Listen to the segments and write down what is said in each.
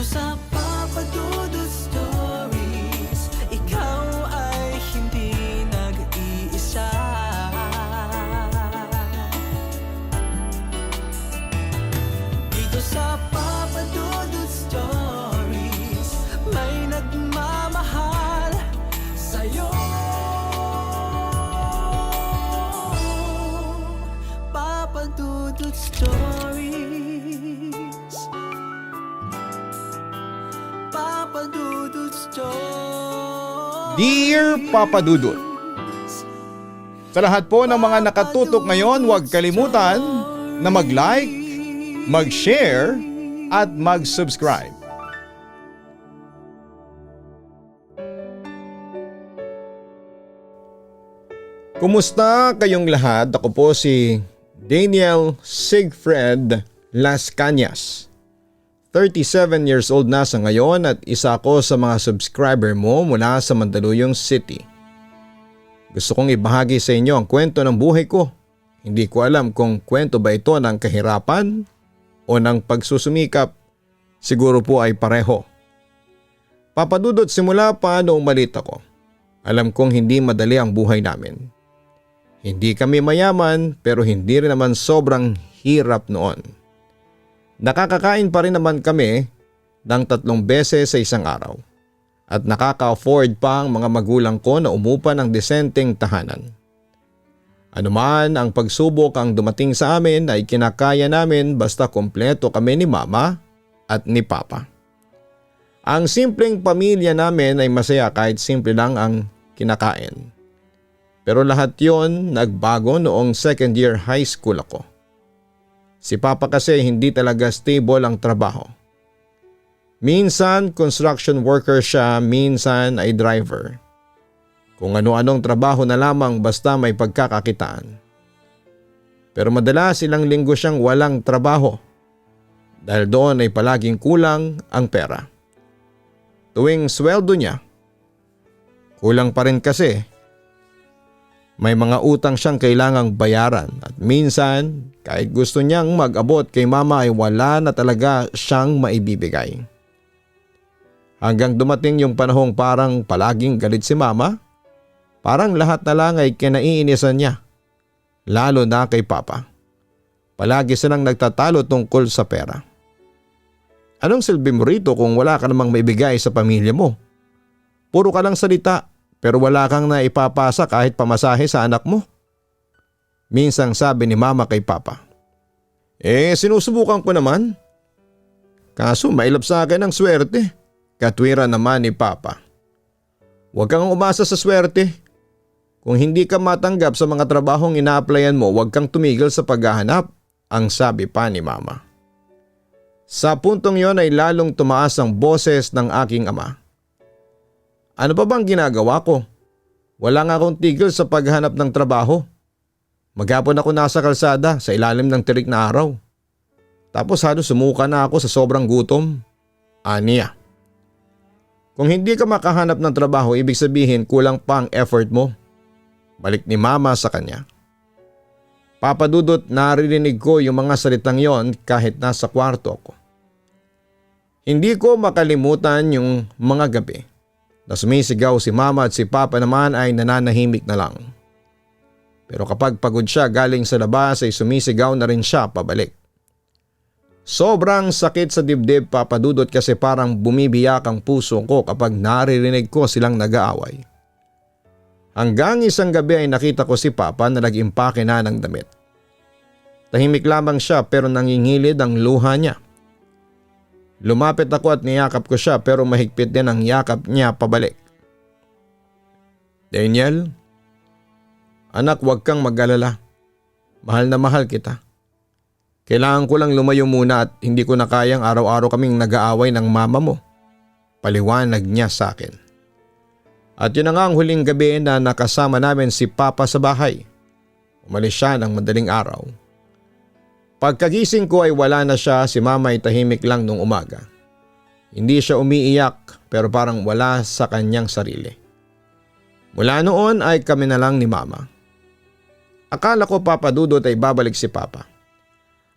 sa Papa Dudut Stories, ikaw ay hindi nag-iisa. Dito sa Papa Dudut Stories, may nagmamahal sa'yo. Papa Dudut Stories, Papa Dudut Stories. Dear Papa Dudut, sa lahat po ng mga nakatutok ngayon, huwag kalimutan na mag-like, mag-share at mag-subscribe. Kumusta kayong lahat? Ako po si Daniel Sigfred Las Cañas. 37 years old na sa ngayon at isa ako sa mga subscriber mo mula sa Mandaluyong City. Gusto kong ibahagi sa inyo ang kwento ng buhay ko. Hindi ko alam kung kwento ba ito ng kahirapan o ng pagsusumikap. Siguro po ay pareho. Papadudot, simula pa noong maliit ako, alam kong hindi madali ang buhay namin. Hindi kami mayaman pero hindi rin naman sobrang hirap noon. Nakakakain pa rin naman kami ng 3 beses sa isang araw at nakaka-afford pa ang mga magulang ko na umupa ng disenteng tahanan. Anuman ang pagsubok ang dumating sa amin ay kinakaya namin basta kompleto kami ni Mama at ni Papa. Ang simpleng pamilya namin ay masaya kahit simple lang ang kinakain. Pero lahat yon nagbago noong second year high school ako. Si Papa kasi hindi talaga stable ang trabaho. Minsan construction worker siya, minsan ay driver. Kung ano-anong trabaho na lamang basta may pagkakakitaan. Pero madalas ilang linggo siyang walang trabaho dahil doon ay palaging kulang ang pera. Tuwing sweldo niya, kulang pa rin kasi. May mga utang siyang kailangang bayaran at minsan kahit gusto niyang mag-abot kay Mama ay wala na talaga siyang maibibigay. Hanggang dumating yung panahong parang palaging galit si Mama, parang lahat na lang ay kinaiinisan niya, lalo na kay Papa. Palagi silang nagtatalo tungkol sa pera. Anong silbi mo rito kung wala ka namang maibigay sa pamilya mo? Puro ka lang salita. Pero wala kang naipapasa kahit pamasahe sa anak mo. Minsang sabi ni Mama kay Papa. Sinusubukan ko naman. Kaso mailap sa akin ang swerte. Katwira naman ni Papa. Huwag kang umasa sa swerte. Kung hindi ka matanggap sa mga trabahong ina-applyan mo, huwag kang tumigil sa paghahanap, ang sabi pa ni Mama. Sa puntong yon ay lalong tumaas ang boses ng aking ama. Ano pa bang ginagawa ko? Wala nga akong tigil sa paghanap ng trabaho. Maghapon ako nasa kalsada sa ilalim ng tirik na araw. Tapos halos sumuka na ako sa sobrang gutom. Aniya. Kung hindi ka makahanap ng trabaho, ibig sabihin kulang pa ang effort mo. Balik ni Mama sa kanya. Papadudot, naririnig ko yung mga salitang yon kahit nasa kwarto ako. Hindi ko makalimutan yung mga gabi na sumisigaw si Mama at si Papa naman ay nananahimik na lang. Pero kapag pagod siya galing sa labas ay sumisigaw na rin siya pabalik. Sobrang sakit sa dibdib, Papadudot, kasi parang bumibiyak ang puso ko kapag naririnig ko silang nag-aaway. Hanggang isang gabi ay nakita ko si Papa na nag-impake na ng damit. Tahimik lamang siya pero nangingilid ang luha niya. Lumapit ako at niyakap ko siya pero mahigpit din ang yakap niya pabalik. Daniel, anak, huwag kang mag-alala. Mahal na mahal kita. Kailangan ko lang lumayo muna at hindi ko na kayang araw-araw kaming nag-aaway ng mama mo. Paliwanag niya sa akin. At yun na nga ang huling gabi na nakasama namin si Papa sa bahay. Umalis siya ng madaling araw. Pagkagising ko ay wala na siya, si Mama ay tahimik lang nung umaga. Hindi siya umiiyak pero parang wala sa kanyang sarili. Mula noon ay kami na lang ni Mama. Akala ko, Papadudot, ay babalik si Papa.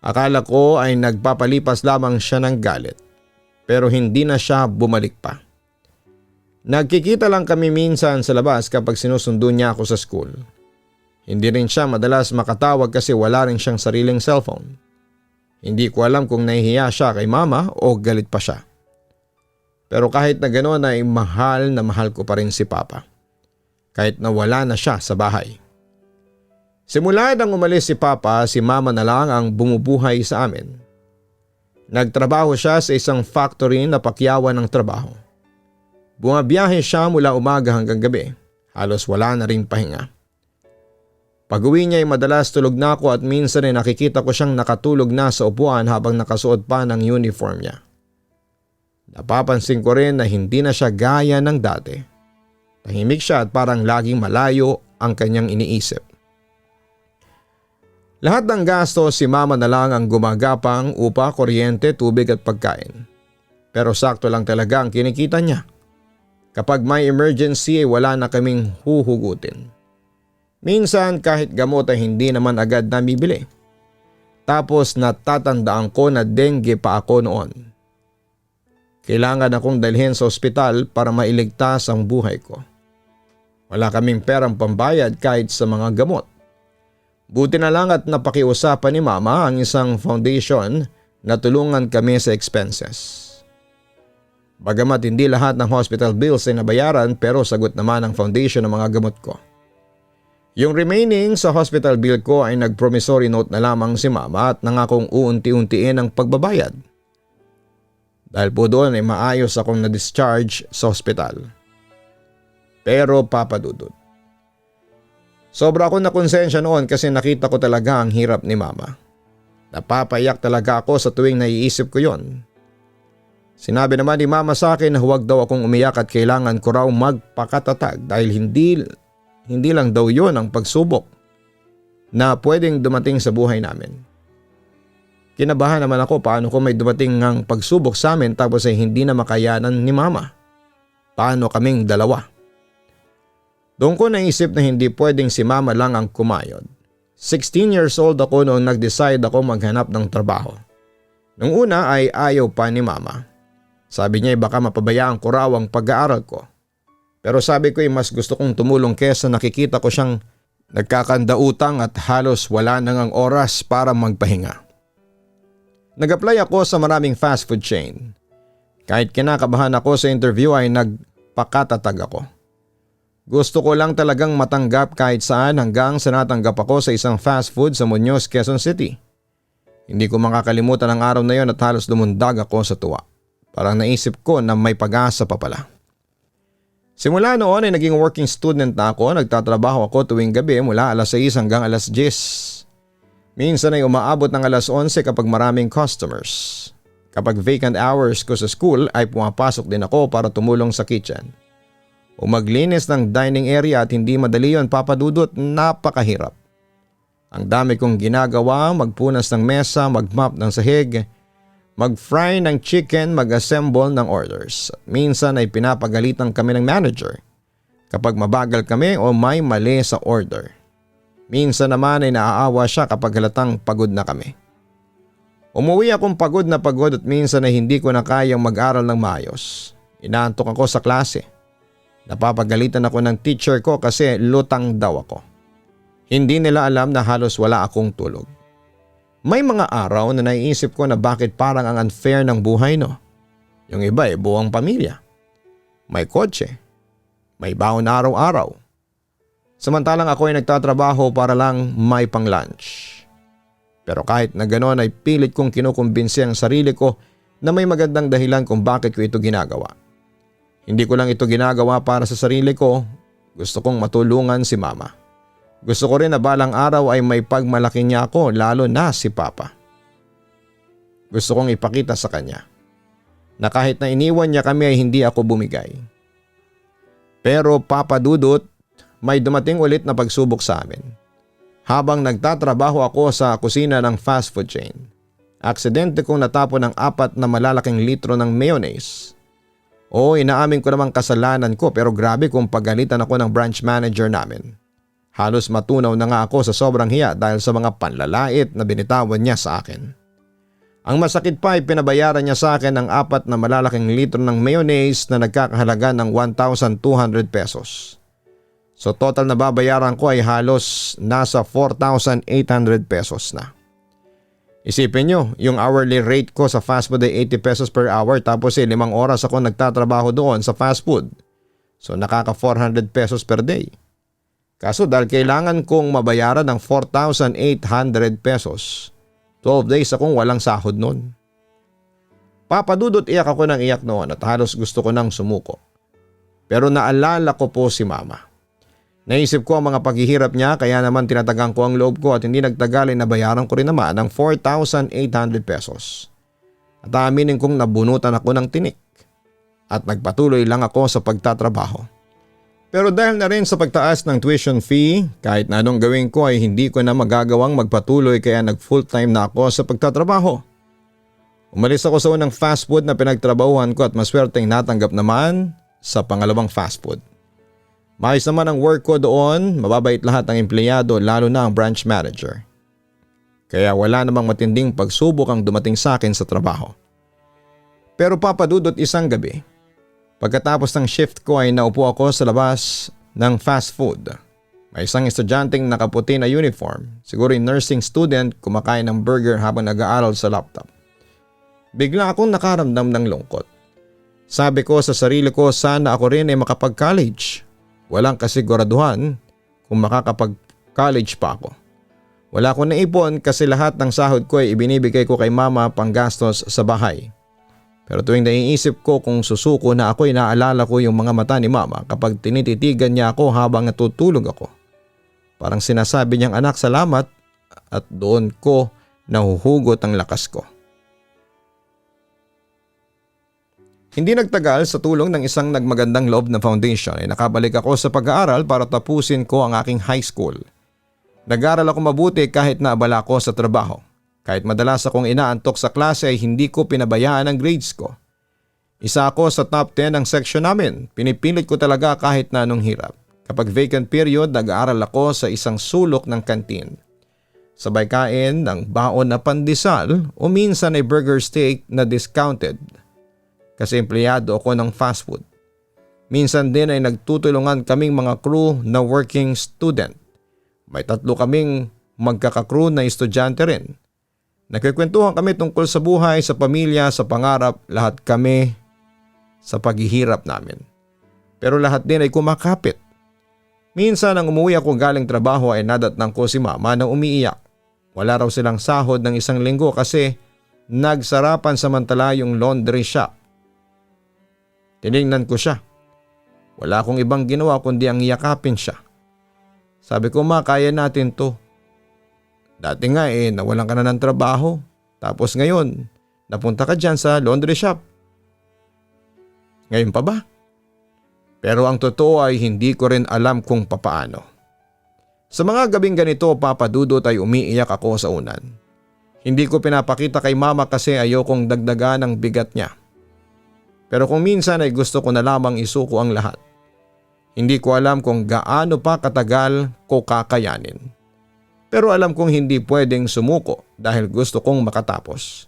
Akala ko ay nagpapalipas lamang siya ng galit. pero hindi na siya bumalik pa. Nagkikita lang kami minsan sa labas kapag sinusundo niya ako sa school. Hindi rin siya madalas makatawag kasi wala rin siyang sariling cellphone. Hindi ko alam kung nahihiya siya kay mama o galit pa siya. Pero kahit na gano'n ay mahal na mahal ko pa rin si Papa. Kahit na wala na siya sa bahay. Simula nang umalis si Papa, si Mama na lang ang bumubuhay sa amin. Nagtrabaho siya sa isang factory na pakyawan ng trabaho. Bumabiyahe siya mula umaga hanggang gabi. Halos wala na rin pahinga. Pag-uwi niya ay madalas tulog na ako at minsan ay nakikita ko siyang nakatulog na sa upuan habang nakasuot pa ng uniform niya. Napapansin ko rin na hindi na siya gaya ng dati. Tahimik siya at parang laging malayo ang kanyang iniisip. Lahat ng gasto si Mama na lang ang gumagapang, upa, kuryente, tubig at pagkain. Pero sakto lang talaga ang kinikita niya. Kapag may emergency ay wala na kaming huhugutin. Minsan kahit gamot ay hindi naman agad namibili. Tapos natatandaan ko na dengue pa ako noon. Kailangan akong dalhin sa ospital para mailigtas ang buhay ko. Wala kaming perang pambayad kahit sa mga gamot. Buti na lang at napakiusapan ni Mama ang isang foundation na tulungan kami sa expenses. Bagamat hindi lahat ng hospital bills ay nabayaran pero sagot naman ang foundation ng mga gamot ko. Yung remaining sa hospital bill ko ay nag-promissory note na lamang si Mama at nangakong uunti-untiin ang pagbabayad. Dahil po doon ay maayos akong na-discharge sa hospital. Pero Papa Dudut, sobra akong nakonsensya noon kasi nakita ko talaga ang hirap ni Mama. Napapayak talaga ako sa tuwing naiisip ko yon. Sinabi naman ni Mama sa akin na huwag daw akong umiyak at kailangan ko raw magpakatatag dahil hindi lang daw yon ang pagsubok na pwedeng dumating sa buhay namin. Kinabahan naman ako paano kung may dumating ng pagsubok sa amin tapos ay hindi na makayanan ni Mama. Paano kaming dalawa? Doon ko naisip na hindi pwedeng si Mama lang ang kumayod. 16 years old ako noong nag-decide ako maghanap ng trabaho. Nung una ay ayaw pa ni Mama. Sabi niya ay baka mapabayaan ko raw ang pag-aaral ko. Pero sabi ko ay mas gusto kong tumulong kesa nakikita ko siyang nagkakandautang at halos wala nang ang oras para magpahinga. Nag-apply ako sa maraming fast food chain. Kahit kinakabahan ako sa interview ay nagpakatatag ako. Gusto ko lang talagang matanggap kahit saan hanggang sa natanggap ako sa isang fast food sa Muñoz, Quezon City. Hindi ko makakalimutan ang araw na yon at halos lumundag ako sa tuwa. Parang naisip ko na may pag-asa pa pala. Simula noon ay naging working student na ako. Nagtatrabaho ako tuwing gabi mula alas 6 hanggang alas 10. Minsan ay umaabot ng alas 11 kapag maraming customers. Kapag vacant hours ko sa school ay pumapasok din ako para tumulong sa kitchen. O maglinis ng dining area at hindi madali yon, Papa Dudut, napakahirap. Ang dami kong ginagawa, magpunas ng mesa, magmop ng sahig, mag-fry ng chicken, mag-assemble ng orders. At minsan ay pinapagalitan kami ng manager kapag mabagal kami o may mali sa order. Minsan naman ay naaawa siya kapag halatang pagod na kami. Umuwi akong pagod na pagod at minsan ay hindi ko na kayang mag-aral ng maayos. Inaantok ako sa klase. Napapagalitan ako ng teacher ko kasi lutang daw ako. Hindi nila alam na halos wala akong tulog. May mga araw na naiisip ko na bakit parang ang unfair ng buhay, no? Yung iba ay buong pamilya. May kotse. May baon araw-araw. Samantalang ako ay nagtatrabaho para lang may pang-lunch. Pero kahit na gano'n ay pilit kong kinukumbinsi ang sarili ko na may magandang dahilan kung bakit ko ito ginagawa. Hindi ko lang ito ginagawa para sa sarili ko. Gusto kong matulungan si Mama. Gusto ko rin na balang araw ay may pagmalaki niya ako, lalo na si Papa. Gusto kong ipakita sa kanya na kahit na iniwan niya kami ay hindi ako bumigay. Pero Papa Dudut, may dumating ulit na pagsubok sa amin. Habang nagtatrabaho ako sa kusina ng fast food chain, aksidente kong natapon ng 4 na malalaking litro ng mayonnaise. Oo, inaamin ko namang kasalanan ko pero grabe kung pagalitan ako ng branch manager namin. Halos matunaw na nga ako sa sobrang hiya dahil sa mga panlalait na binitawan niya sa akin. Ang masakit pa ay pinabayaran niya sa akin ng 4 na malalaking litro ng mayonnaise na nagkakahalaga ng 1,200 pesos. So total na babayaran ko ay halos nasa 4,800 pesos na. Isipin nyo, yung hourly rate ko sa fast food ay 80 pesos per hour tapos 5 oras ako nagtatrabaho doon sa fast food. So nakaka 400 pesos per day. Kaso dahil kailangan kong mabayaran ng 4,800 pesos, 12 days akong walang sahod noon. Papadudot iyak ako ng iyak noon at halos gusto ko nang sumuko. Pero naalala ko po si mama. Naisip ko ang mga paghihirap niya kaya naman tinatagang ko ang loob ko at hindi nagtagal ay nabayaran ko rin naman ng 4,800 pesos. At aminin kong nabunutan ako ng tinik at nagpatuloy lang ako sa pagtatrabaho. Pero dahil na rin sa pagtaas ng tuition fee, kahit na anong gawin ko ay hindi ko na magagawang magpatuloy kaya nag full time na ako sa pagtatrabaho. Umalis ako sa unang fast food na pinagtrabahuhan ko at maswerteng natanggap naman sa pangalawang fast food. Maayos naman ang work ko doon, mababait lahat ng empleyado lalo na ang branch manager. Kaya wala namang matinding pagsubok ang dumating sa akin sa trabaho. Pero papadudot isang gabi, pagkatapos ng shift ko ay naupo ako sa labas ng fast food. May isang estudyanteng nakaputi na uniform, siguro yung nursing student, kumakain ng burger habang nag-aaral sa laptop. Bigla akong nakaramdam ng lungkot. Sabi ko sa sarili ko sana ako rin ay makapag-college. Walang kasiguraduhan kung makakapag-college pa ako. Wala akong naipon kasi lahat ng sahod ko ay ibinibigay ko kay mama panggastos sa bahay. Pero tuwing naiisip ko kung susuko na ako ay naalala ko yung mga mata ni mama kapag tinititigan niya ako habang natutulog ako. Parang sinasabi niyang anak salamat at doon ko nahuhugot ang lakas ko. Hindi nagtagal sa tulong ng isang nagmagandang loob na foundation ay nakabalik ako sa pag-aaral para tapusin ko ang aking high school. Nag-aaral ako mabuti kahit na abala ko sa trabaho. Kahit madalas akong inaantok sa klase ay hindi ko pinabayaan ang grades ko. Isa ako sa top 10 ng section namin. Pinipilit ko talaga kahit na anong hirap. Kapag vacant period, nag-aaral ako sa isang sulok ng kantin. Sabay kain ng baon na pandesal o minsan ay burger steak na discounted. Kasi empleyado ako ng fast food. Minsan din ay nagtutulungan kaming mga crew na working student. May 3 kaming magkakakrew na estudyante rin. Nagkikwentuhan kami tungkol sa buhay, sa pamilya, sa pangarap, lahat kami sa paghihirap namin. Pero lahat din ay kumakapit. Minsan nang umuwi ako galing trabaho ay nadatnang ko si mama na umiiyak. Wala raw silang sahod ng 1 linggo kasi nagsarapan samantala yung laundry shop. Tinignan ko siya. Wala akong ibang ginawa kundi ang yakapin siya. Sabi ko ma, kaya natin to. Dati nga nawalan ka na ng trabaho. Tapos ngayon, napunta ka dyan sa laundry shop. Ngayon pa ba? Pero ang totoo ay hindi ko rin alam kung papaano. Sa mga gabing ganito, papadudot ay umiiyak ako sa unan. Hindi ko pinapakita kay mama kasi ayokong dagdagan ang bigat niya. Pero kung minsan ay gusto ko na lamang isuko ang lahat. Hindi ko alam kung gaano pa katagal ko kakayanin. Pero alam kong hindi pwedeng sumuko dahil gusto kong makatapos.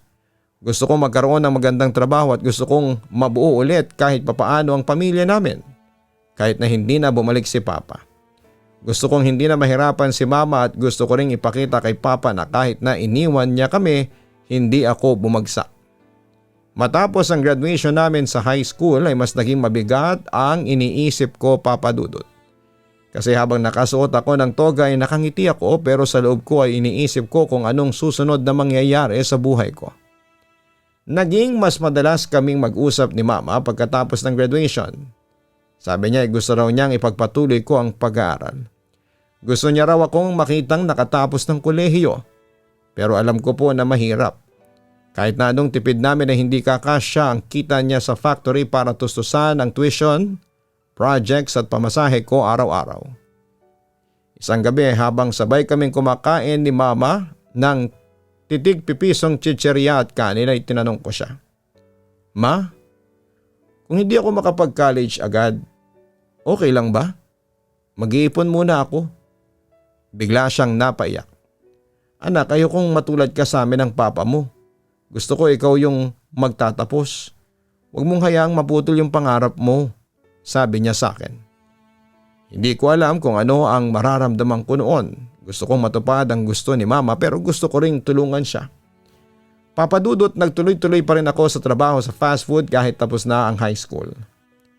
Gusto kong magkaroon ng magandang trabaho at gusto kong mabuo ulit kahit papaano ang pamilya namin. Kahit na hindi na bumalik si Papa. Gusto kong hindi na mahirapan si Mama at gusto ko ring ipakita kay Papa na kahit na iniwan niya kami, hindi ako bumagsak. Matapos ang graduation namin sa high school ay mas naging mabigat ang iniisip ko, Papa Dudut. Kasi habang nakasuot ako ng toga ay nakangiti ako pero sa loob ko ay iniisip ko kung anong susunod na mangyayari sa buhay ko. Naging mas madalas kaming mag-usap ni Mama pagkatapos ng graduation. Sabi niya ay gusto raw niyang ipagpatuloy ko ang pag-aaral. Gusto niya raw akong makitang nakatapos ng kolehiyo. Pero alam ko po na mahirap. Kahit na anong tipid namin ay hindi kakasya ang kita niya sa factory para tustusan ang tuition, projects at pamasahe ko araw-araw. Isang gabi habang sabay kaming kumakain ni Mama ng titig-pipisong chichirya at kanin ay tinanong ko siya. Ma, kung hindi ako makapag-college agad, okay lang ba? Mag-iipon muna ako. Bigla siyang napaiyak. Anak, ayokong matulad ka sa amin ng papa mo. Gusto ko ikaw yung magtatapos. Huwag mong hayaang maputol yung pangarap mo, sabi niya sa akin. Hindi ko alam kung ano ang mararamdaman ko noon. Gusto kong matupad ang gusto ni mama pero gusto ko ring tulungan siya. Papadudot, nagtuloy-tuloy pa rin ako sa trabaho sa fast food kahit tapos na ang high school.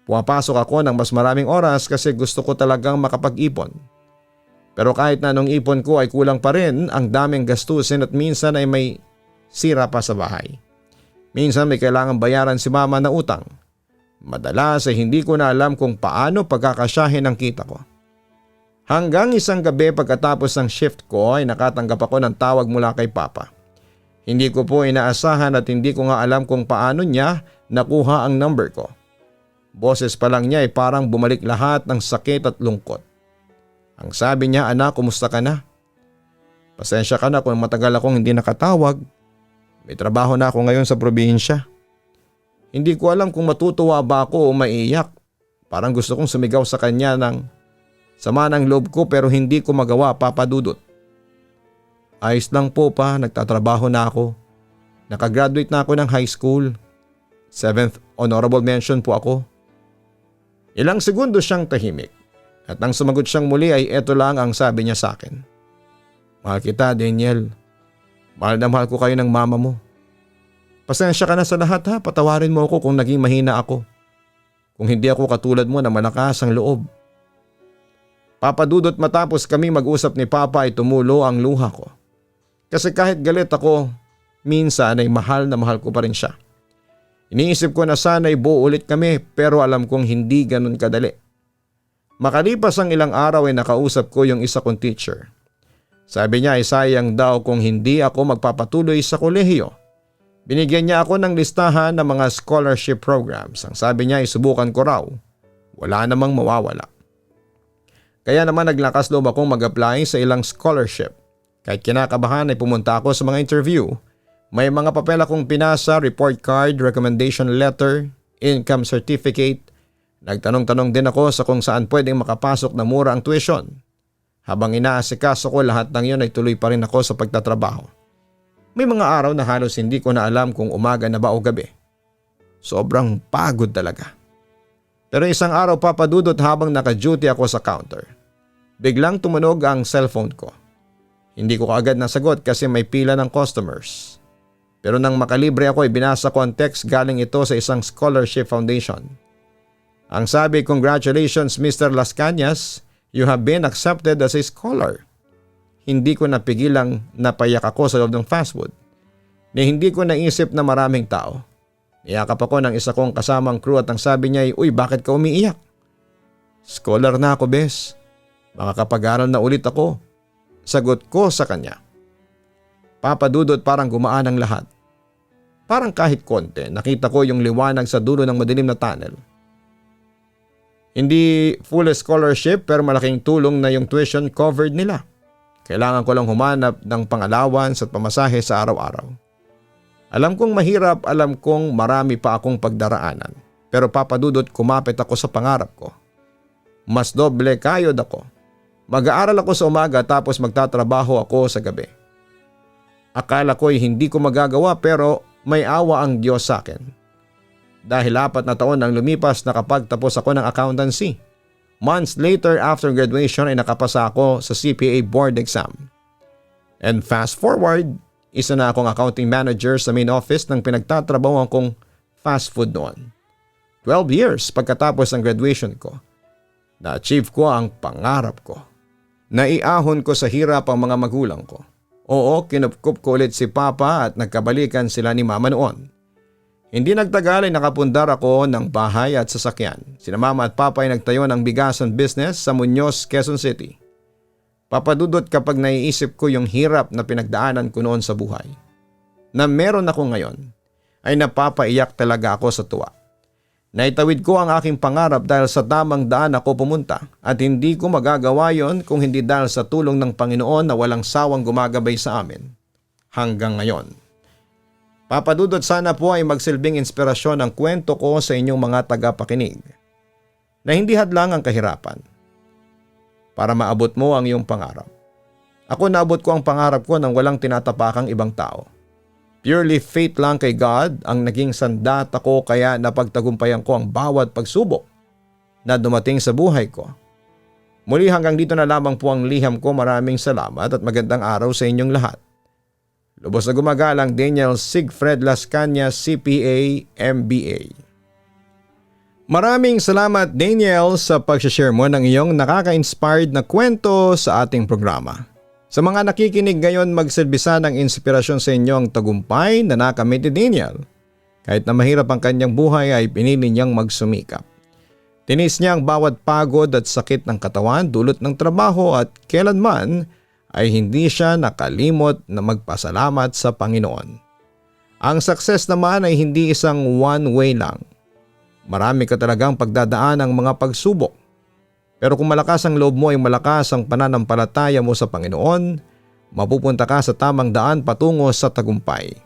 Pumapasok ako ng mas maraming oras kasi gusto ko talagang makapag-ipon. Pero kahit na anong ipon ko ay kulang pa rin, ang daming gastusin at minsan ay may sira pa sa bahay. Minsan may kailangan bayaran si mama na utang. Madalas ay hindi ko na alam kung paano pagkakasyahin ang kita ko. Hanggang isang gabi pagkatapos ng shift ko ay nakatanggap ako ng tawag mula kay Papa. Hindi ko po inaasahan at hindi ko nga alam kung paano niya nakuha ang number ko. Boses pa lang niya ay parang bumalik lahat ng sakit at lungkot. Ang sabi niya, "Anak, kumusta ka na? Pasensya ka na kung matagal akong hindi nakatawag. May trabaho na ako ngayon sa probinsya." Hindi ko alam kung matutuwa ba ako o maiiyak. Parang gusto kong sumigaw sa kanya ng sama ng loob ko pero hindi ko magawa, Papa Dudut. Ayos lang po pa, nagtatrabaho na ako. Nakagraduate na ako ng high school. 7th honorable mention po ako. Ilang segundo siyang tahimik at nang sumagot siyang muli ay eto lang ang sabi niya sa akin. "Mahal kita, Daniel. Mahal na mahal ko kayo ng mama mo. Pasensya ka na sa lahat ha, patawarin mo ako kung naging mahina ako. Kung hindi ako katulad mo na malakas ang loob." Papadudot, matapos kami mag-usap ni Papa ay tumulo ang luha ko. Kasi kahit galit ako, minsan ay mahal na mahal ko pa rin siya. Iniisip ko na sana ay buo ulit kami pero alam kong hindi ganun kadali. Makalipas ang ilang araw ay nakausap ko yung isa kong teacher. Sabi niya ay sayang daw kung hindi ako magpapatuloy sa kolehiyo. Binigyan niya ako ng listahan ng mga scholarship programs. Ang sabi niya ay subukan ko raw. Wala namang mawawala. Kaya naman naglakas loob akong mag-apply sa ilang scholarship. Kahit kinakabahan ay pumunta ako sa mga interview. May mga papel akong pinasa, report card, recommendation letter, income certificate. Nagtanong-tanong din ako sa kung saan pwedeng makapasok na mura ang tuition. Habang inaasikaso ko lahat ng yun ay tuloy pa rin ako sa pagtatrabaho. May mga araw na halos hindi ko na alam kung umaga na ba o gabi. Sobrang pagod talaga. Pero isang araw, Papadudot, habang naka-duty ako sa counter. Biglang tumunog ang cellphone ko. Hindi ko kaagad nasagot kasi may pila ng customers. Pero nang makalibre ako ay binasa ko ang text, galing ito sa isang scholarship foundation. Ang sabi, "Congratulations Mr. Las Cañas, you have been accepted as a scholar." Hindi ko napigilang napayak ako sa loob ng fast food. Hindi ko naisip na maraming tao. Niyakap ako ng isa kong kasamang crew at ang sabi niya ay, "Uy, bakit ka umiiyak?" "Scholar na ako, bes. Makakapag-aral na ulit ako." Sagot ko sa kanya. Papadudot, parang gumaan ang lahat. Parang kahit konti, nakita ko yung liwanag sa dulo ng madilim na tunnel. Hindi full scholarship pero malaking tulong na yung tuition covered nila. Kailangan ko lang humanap ng pang-allowance at pamasahe sa araw-araw. Alam kong mahirap, alam kong marami pa akong pagdaraanan. Pero Papadudot, kumapit ako sa pangarap ko. Mas doble kayod ako. Mag-aaral ako sa umaga tapos magtatrabaho ako sa gabi. Akala ko'y hindi ko magagawa pero may awa ang Diyos sa akin. Dahil 4 na taon ang lumipas nakapagtapos ako ng accountancy. Months later after graduation ay nakapasa ako sa CPA board exam. And fast forward, isa na akong accounting manager sa main office ng pinagtatrabahoan kong fast food noon. 12 years pagkatapos ng graduation ko, na-achieve ko ang pangarap ko. Naiahon ko sa hirap ang mga magulang ko. Oo, kinupkup ko ulit si Papa at nagkabalikan sila ni Mama noon. Hindi nagtagal ay nakapundar ako ng bahay at sasakyan. Sina Mama at Papa ay nagtayo ng bigasan business sa Muñoz, Quezon City. Papadudot, kapag naiisip ko yung hirap na pinagdaanan ko noon sa buhay, na meron ako ngayon, ay napapaiyak talaga ako sa tuwa. Naitawid ko ang aking pangarap dahil sa tamang daan ako pumunta at hindi ko magagawa yon kung hindi dahil sa tulong ng Panginoon na walang sawang gumagabay sa amin hanggang ngayon. Papadudot, sana po ay magsilbing inspirasyon ang kwento ko sa inyong mga tagapakinig na hindi hadlang ang kahirapan para maabot mo ang iyong pangarap. Ako, naabot ko ang pangarap ko nang walang tinatapakang ibang tao. Purely faith lang kay God ang naging sandata ko kaya napagtagumpayan ko ang bawat pagsubok na dumating sa buhay ko. Muli hanggang dito na lamang po ang liham ko. Maraming salamat at magandang araw sa inyong lahat. Lubos na gumagalang Daniel Sigfred Lascania, CPA, MBA. Maraming salamat Daniel sa pag-share mo ng iyong nakaka-inspired na kwento sa ating programa. Sa mga nakikinig ngayon, magserbisa ng inspirasyon sa inyo ang tagumpay na nakamit ni Daniel. Kahit na mahirap ang kanyang buhay ay pinili niyang magsumikap. Tinis niya ang bawat pagod at sakit ng katawan dulot ng trabaho at kailanman ay hindi siya nakalimot na magpasalamat sa Panginoon. Ang success naman ay hindi isang one way lang. Marami ka talagang pagdadaan ang mga pagsubok. Pero kung malakas ang loob mo ay malakas ang pananampalataya mo sa Panginoon, mapupunta ka sa tamang daan patungo sa tagumpay.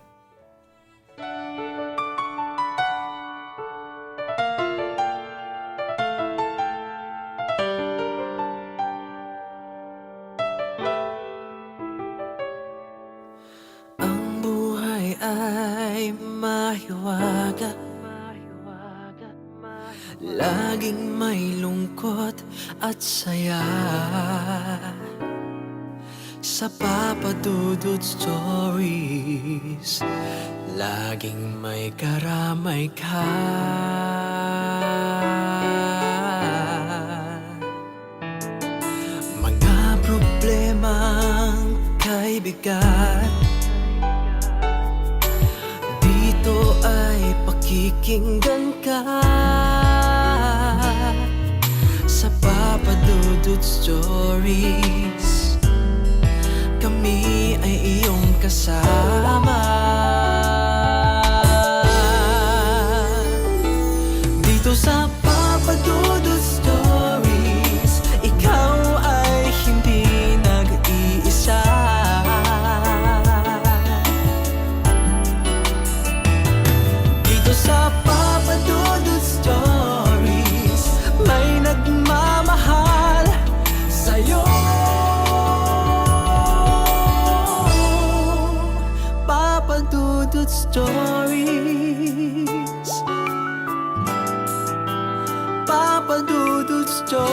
Ang buhay ay mahiwaga, laging may lungkot at saya. Sa Papa Dudut Stories, laging may karamay ka. Mga problemang kay bigat, dito ay pakikinggan ka. Sa Papa Dudut Stories, kami ay iyong kasama. Dito sa Papa Dudut Stories, ikaw ay hindi nag-iisa. Dito sa Papa Dudut Stories, may nagmamahal sa'yo. Papa Dudut Stories, Papa Dudut Stories,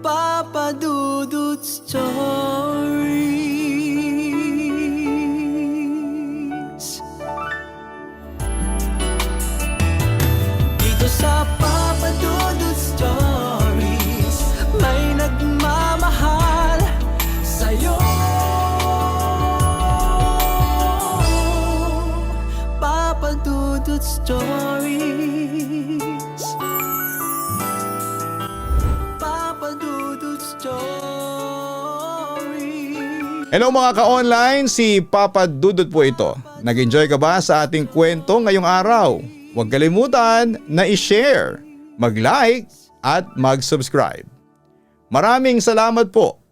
Papa Dudut Stories. Dito sa Papa Dudut Stories, may nagmamahal sa'yo. Papa Dudut Stories, Papa Dudut Stories. Hello mga ka-online, si Papa Dudut po ito. Nag-enjoy ka ba sa ating kwento ngayong araw? Huwag kalimutan na i-share, mag-like at mag-subscribe. Maraming salamat po.